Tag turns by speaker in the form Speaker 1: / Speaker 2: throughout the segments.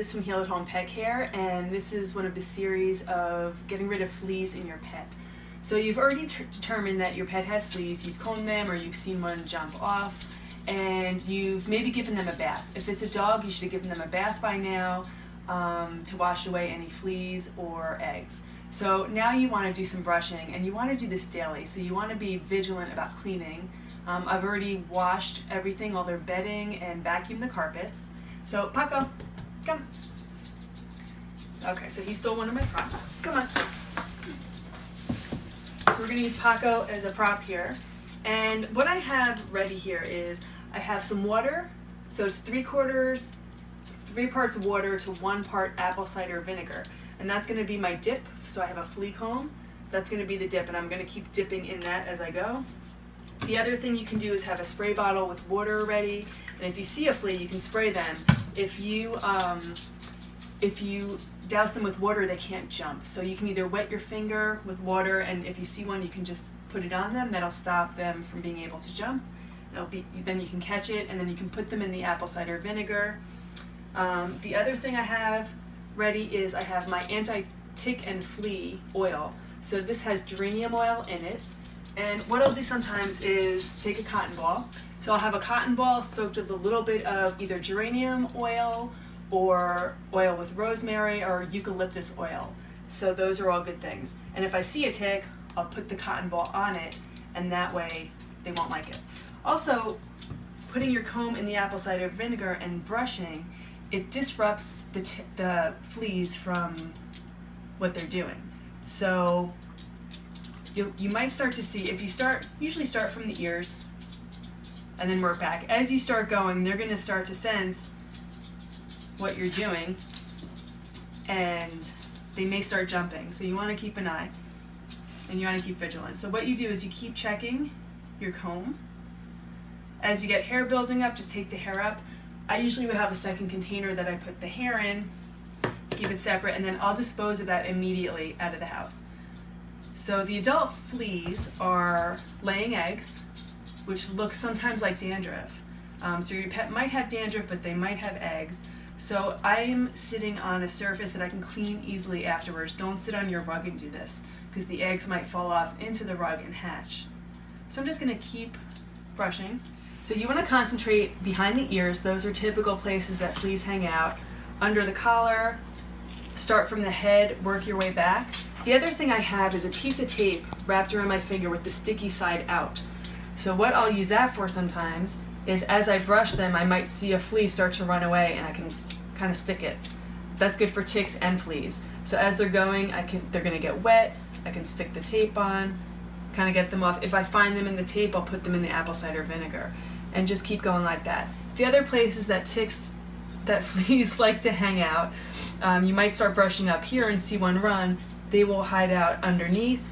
Speaker 1: Liz from Heal at Home Pet Care, and this is one of the series of getting rid of fleas in your pet. So you've already determined that your pet has fleas, you've combed them or you've seen one jump off, and you've maybe given them a bath. If it's a dog, you should have given them a bath by now to wash away any fleas or eggs. So now you want to do some brushing, and you want to do this daily, so you want to be vigilant about cleaning. I've already washed everything, all their bedding, and vacuumed the carpets. So, Paco, come. Okay, so he stole one of my props. Come on. So we're going to use Paco as a prop here. And what I have ready here is I have some water. So it's 3 parts water to 1 part apple cider vinegar. And that's going to be my dip. So I have a flea comb. That's going to be the dip, and I'm going to keep dipping in that as I go. The other thing you can do is have a spray bottle with water ready, and if you see a flea, you can spray them. If you douse them with water, they can't jump. So you can either wet your finger with water, and if you see one, you can just put it on them. That'll stop them from being able to jump. Then you can catch it, and then you can put them in the apple cider vinegar. The other thing I have ready is I have my anti-tick and flea oil. So this has geranium oil in it. And what I'll do sometimes is take a cotton ball. So I'll have a cotton ball soaked with a little bit of either geranium oil or oil with rosemary or eucalyptus oil. So those are all good things. And if I see a tick, I'll put the cotton ball on it, and that way they won't like it. Also, putting your comb in the apple cider vinegar and brushing, it disrupts the fleas from what they're doing. So you might start to see, if you usually start from the ears and then work back. As you start going, they're going to start to sense what you're doing, and they may start jumping. So you want to keep an eye, and you want to keep vigilant. So what you do is you keep checking your comb. As you get hair building up, just take the hair up. I usually would have a second container that I put the hair in to keep it separate, and then I'll dispose of that immediately out of the house. So the adult fleas are laying eggs, which look sometimes like dandruff. So your pet might have dandruff, but they might have eggs. So I'm sitting on a surface that I can clean easily afterwards. Don't sit on your rug and do this, because the eggs might fall off into the rug and hatch. So I'm just going to keep brushing. So you want to concentrate behind the ears. Those are typical places that fleas hang out. Under the collar, start from the head, work your way back. The other thing I have is a piece of tape wrapped around my finger with the sticky side out. So what I'll use that for sometimes is, as I brush them, I might see a flea start to run away, and I can kind of stick it. That's good for ticks and fleas. So as they're going, they're going to get wet. I can stick the tape on, kind of get them off. If I find them in the tape, I'll put them in the apple cider vinegar, and just keep going like that. The other places that fleas like to hang out, you might start brushing up here and see one run. They will hide out underneath.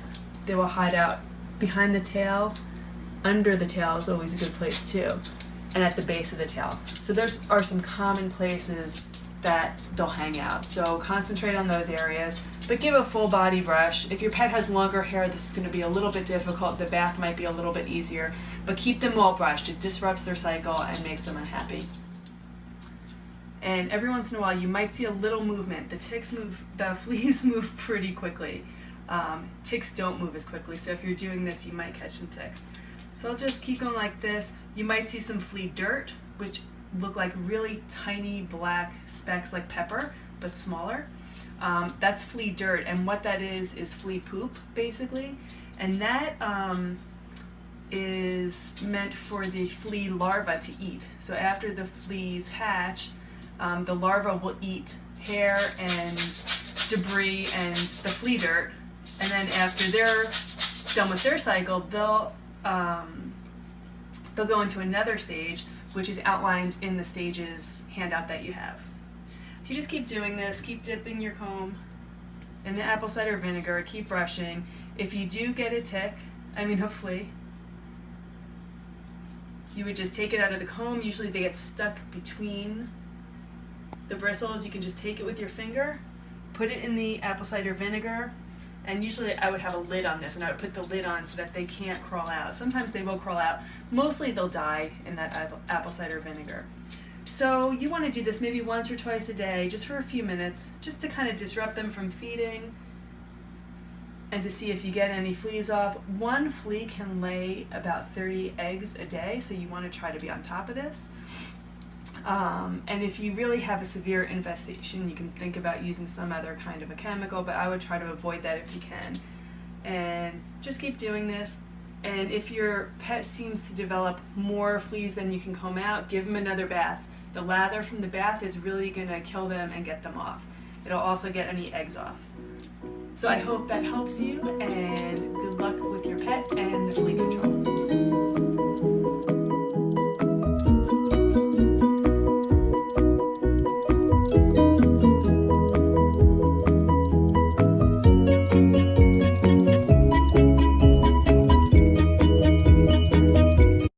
Speaker 1: They will hide out behind the tail. Under the tail is always a good place too, and at the base of the tail. So there are some common places that they'll hang out. So concentrate on those areas, but give a full body brush. If your pet has longer hair, this is going to be a little bit difficult. The bath might be a little bit easier, but keep them well brushed. It disrupts their cycle and makes them unhappy. And every once in a while, you might see a little movement. The fleas move pretty quickly. Ticks don't move as quickly, so if you're doing this, you might catch some ticks. So I'll just keep going like this. You might see some flea dirt, which look like really tiny black specks like pepper, but smaller. That's flea dirt, and what that is flea poop, basically. And that is meant for the flea larva to eat. So after the fleas hatch, the larva will eat hair and debris and the flea dirt, and then after they're done with their cycle, they'll go into another stage, which is outlined in the stages handout that you have. So you just keep doing this, keep dipping your comb in the apple cider vinegar, keep brushing. If you do get a flea, you would just take it out of the comb. Usually they get stuck between the bristles. You can just take it with your finger, put it in the apple cider vinegar, and usually I would have a lid on this, and I would put the lid on so that they can't crawl out. Sometimes they will crawl out. Mostly they'll die in that apple cider vinegar. So you want to do this maybe once or twice a day, just for a few minutes, just to kind of disrupt them from feeding and to see if you get any fleas off. One flea can lay about 30 eggs a day, so you want to try to be on top of this. And if you really have a severe infestation, you can think about using some other kind of a chemical, but I would try to avoid that if you can. And just keep doing this. And if your pet seems to develop more fleas than you can comb out, give them another bath. The lather from the bath is really going to kill them and get them off. It'll also get any eggs off. So I hope that helps you, and good luck with your pet and the flea control.